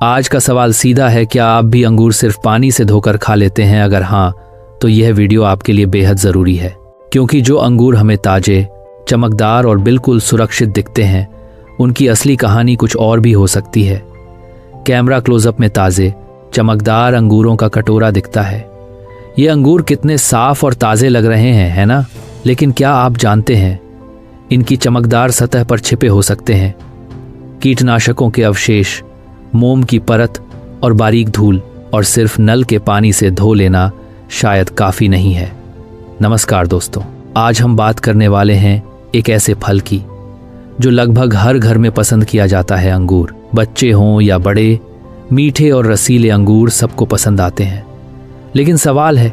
आज का सवाल सीधा है, क्या आप भी अंगूर सिर्फ पानी से धोकर खा लेते हैं? अगर हाँ, तो यह वीडियो आपके लिए बेहद ज़रूरी है, क्योंकि जो अंगूर हमें ताजे, चमकदार और बिल्कुल सुरक्षित दिखते हैं, उनकी असली कहानी कुछ और भी हो सकती है। कैमरा क्लोजअप में ताज़े, चमकदार अंगूरों का कटोरा दिखता है। ये अंगूर कितने साफ और ताज़े लग रहे हैं, है ना? लेकिन क्या आप जानते हैं, इनकी चमकदार सतह पर छिपे हो सकते हैं कीटनाशकों के अवशेष, मोम की परत और बारीक धूल, और सिर्फ नल के पानी से धो लेना शायद काफ़ी नहीं है। नमस्कार दोस्तों, आज हम बात करने वाले हैं एक ऐसे फल की जो लगभग हर घर में पसंद किया जाता है। अंगूर, बच्चे हों या बड़े, मीठे और रसीले अंगूर सबको पसंद आते हैं। लेकिन सवाल है,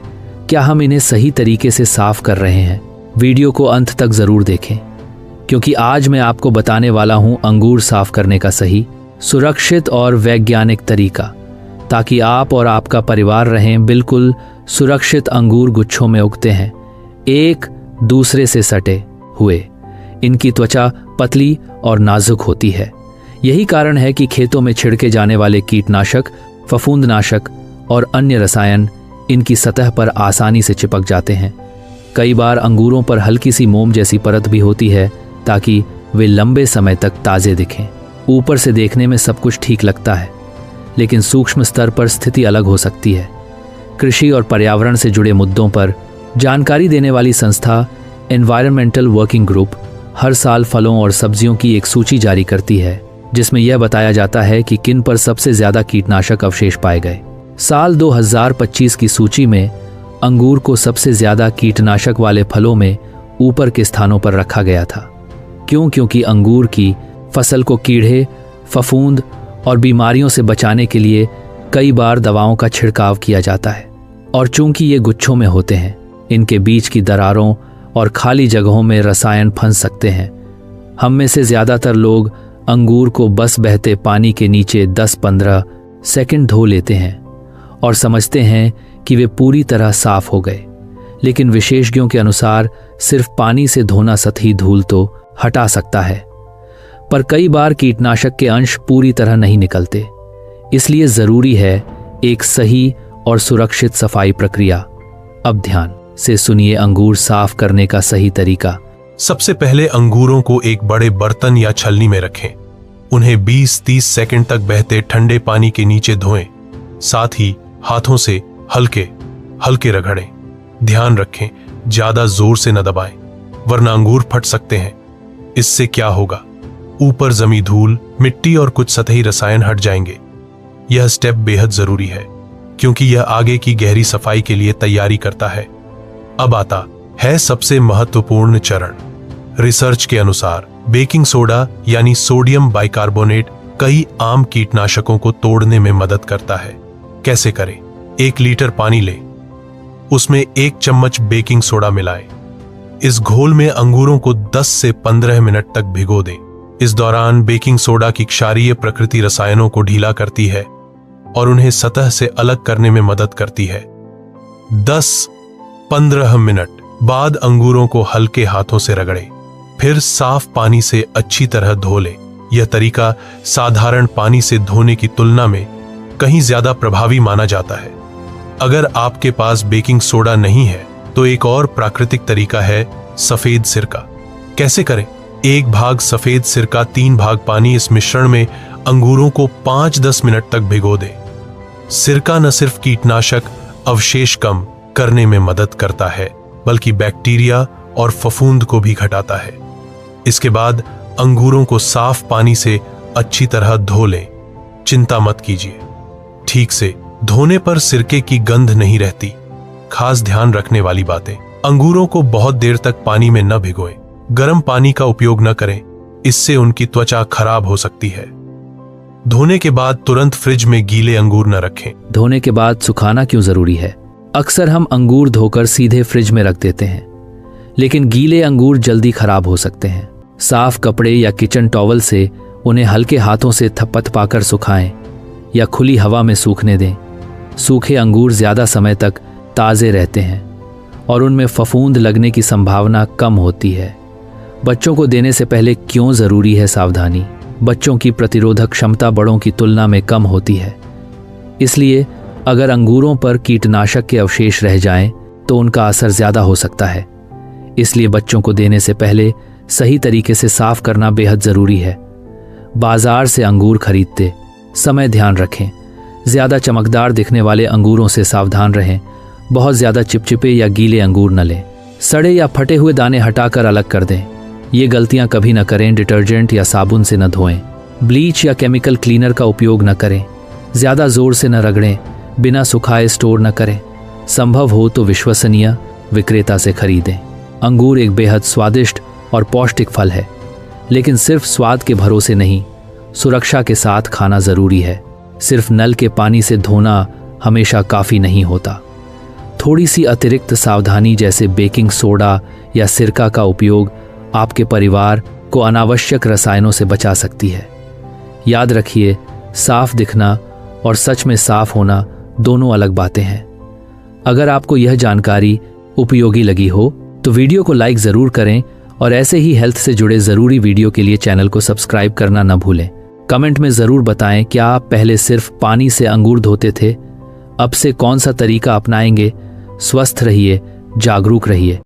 क्या हम इन्हें सही तरीके से साफ कर रहे हैं? वीडियो को अंत तक ज़रूर देखें, क्योंकि आज मैं आपको बताने वाला हूं अंगूर साफ करने का सही, सुरक्षित और वैज्ञानिक तरीका, ताकि आप और आपका परिवार रहें बिल्कुल सुरक्षित। अंगूर गुच्छों में उगते हैं, एक दूसरे से सटे हुए। इनकी त्वचा पतली और नाजुक होती है। यही कारण है कि खेतों में छिड़के जाने वाले कीटनाशक, फफूंदनाशक और अन्य रसायन इनकी सतह पर आसानी से चिपक जाते हैं। कई बार अंगूरों पर हल्की सी मोम जैसी परत भी होती है, ताकि वे लंबे समय तक ताज़े दिखें। ऊपर से देखने में सब कुछ ठीक लगता है, लेकिन सूक्ष्म स्तर पर स्थिति अलग हो सकती है। कृषि और पर्यावरण से जुड़े मुद्दों पर जानकारी देने वाली संस्था एनवायरमेंटल वर्किंग ग्रुप हर साल फलों और सब्जियों की एक सूची जारी करती है, जिसमें यह बताया जाता है कि किन पर सबसे ज़्यादा कीटनाशक अवशेष पाए गए। साल 2025 की सूची में अंगूर को सबसे ज़्यादा कीटनाशक वाले फलों में ऊपर के स्थानों पर रखा गया था। क्यों? क्योंकि अंगूर की फसल को कीड़े, फफूंद और बीमारियों से बचाने के लिए कई बार दवाओं का छिड़काव किया जाता है। और चूंकि ये गुच्छों में होते हैं, इनके बीच की दरारों और खाली जगहों में रसायन फंस सकते हैं। हम में से ज़्यादातर लोग अंगूर को बस बहते पानी के नीचे 10-15 सेकंड धो लेते हैं और समझते हैं कि वे पूरी तरह साफ हो गए। लेकिन विशेषज्ञों के अनुसार सिर्फ पानी से धोना सतही धूल तो हटा सकता है, पर कई बार कीटनाशक के अंश पूरी तरह नहीं निकलते। इसलिए ज़रूरी है एक सही और सुरक्षित सफाई प्रक्रिया। अब ध्यान से सुनिए अंगूर साफ करने का सही तरीका। सबसे पहले अंगूरों को एक बड़े बर्तन या छलनी में रखें। उन्हें 20-30 सेकंड तक बहते ठंडे पानी के नीचे धोएं। साथ ही हाथों से हल्के हल्के रगड़ें। ध्यान रखें, ज्यादा जोर से न दबाएं, वरना अंगूर फट सकते हैं। इससे क्या होगा, ऊपर जमी धूल, मिट्टी और कुछ सतही रसायन हट जाएंगे। यह स्टेप बेहद जरूरी है, क्योंकि यह आगे की गहरी सफाई के लिए तैयारी करता है। अब आता है सबसे महत्वपूर्ण चरण। रिसर्च के अनुसार बेकिंग सोडा यानी सोडियम बाइकार्बोनेट कई आम कीटनाशकों को तोड़ने में मदद करता है। कैसे करें? 1 लीटर पानी लें, उसमें 1 चम्मच बेकिंग सोडा मिलाएं। इस घोल में अंगूरों को 10 से 15 मिनट तक भिगो दें। इस दौरान बेकिंग सोडा की क्षारीय प्रकृति रसायनों को ढीला करती है और उन्हें सतह से अलग करने में मदद करती है। 10-15 मिनट बाद अंगूरों को हल्के हाथों से रगड़ें, फिर साफ पानी से अच्छी तरह धो लें। यह तरीका साधारण पानी से धोने की तुलना में कहीं ज्यादा प्रभावी माना जाता है। अगर आपके पास बेकिंग सोडा नहीं है, तो एक और प्राकृतिक तरीका है सफेद सिरका। कैसे करें? 1 भाग सफेद सिरका, 3 भाग पानी। इस मिश्रण में अंगूरों को 5-10 मिनट तक भिगो दें। सिरका न सिर्फ कीटनाशक अवशेष कम करने में मदद करता है, बल्कि बैक्टीरिया और फफूंद को भी घटाता है। इसके बाद अंगूरों को साफ पानी से अच्छी तरह धो लें। चिंता मत कीजिए, ठीक से धोने पर सिरके की गंध नहीं रहती। खास ध्यान रखने वाली बातें: अंगूरों को बहुत देर तक पानी में न भिगोएं। गर्म पानी का उपयोग न करें, इससे उनकी त्वचा खराब हो सकती है। धोने के बाद तुरंत फ्रिज में गीले अंगूर न रखें। धोने के बाद सुखाना क्यों जरूरी है? अक्सर हम अंगूर धोकर सीधे फ्रिज में रख देते हैं, लेकिन गीले अंगूर जल्दी खराब हो सकते हैं। साफ कपड़े या किचन टॉवल से उन्हें हल्के हाथों से थपथपाकर सुखाएं या खुली हवा में सूखने दें। सूखे अंगूर ज्यादा समय तक ताज़े रहते हैं और उनमें फफूंद लगने की संभावना कम होती है। बच्चों को देने से पहले क्यों ज़रूरी है सावधानी? बच्चों की प्रतिरोधक क्षमता बड़ों की तुलना में कम होती है। इसलिए अगर अंगूरों पर कीटनाशक के अवशेष रह जाएं, तो उनका असर ज्यादा हो सकता है। इसलिए बच्चों को देने से पहले सही तरीके से साफ करना बेहद जरूरी है। बाजार से अंगूर खरीदते समय ध्यान रखें, ज्यादा चमकदार दिखने वाले अंगूरों से सावधान रहें। बहुत ज्यादा चिपचिपे या गीले अंगूर न लें। सड़े या फटे हुए दाने हटाकर अलग कर दें। ये गलतियां कभी न करें। डिटर्जेंट या साबुन से न धोएं। ब्लीच या केमिकल क्लीनर का उपयोग न करें। ज्यादा जोर से न रगड़ें। बिना सुखाए स्टोर न करें। संभव हो तो विश्वसनीय विक्रेता से खरीदें। अंगूर एक बेहद स्वादिष्ट और पौष्टिक फल है, लेकिन सिर्फ स्वाद के भरोसे नहीं, सुरक्षा के साथ खाना जरूरी है। सिर्फ नल के पानी से धोना हमेशा काफी नहीं होता। थोड़ी सी अतिरिक्त सावधानी जैसे बेकिंग सोडा या सिरका का उपयोग आपके परिवार को अनावश्यक रसायनों से बचा सकती है। याद रखिए, साफ दिखना और सच में साफ होना दोनों अलग बातें हैं। अगर आपको यह जानकारी उपयोगी लगी हो तो वीडियो को लाइक जरूर करें और ऐसे ही हेल्थ से जुड़े जरूरी वीडियो के लिए चैनल को सब्सक्राइब करना न भूलें। कमेंट में जरूर बताएं, क्या आप पहले सिर्फ पानी से अंगूर धोते थे? अब से कौन सा तरीका अपनाएंगे? स्वस्थ रहिए, जागरूक रहिए।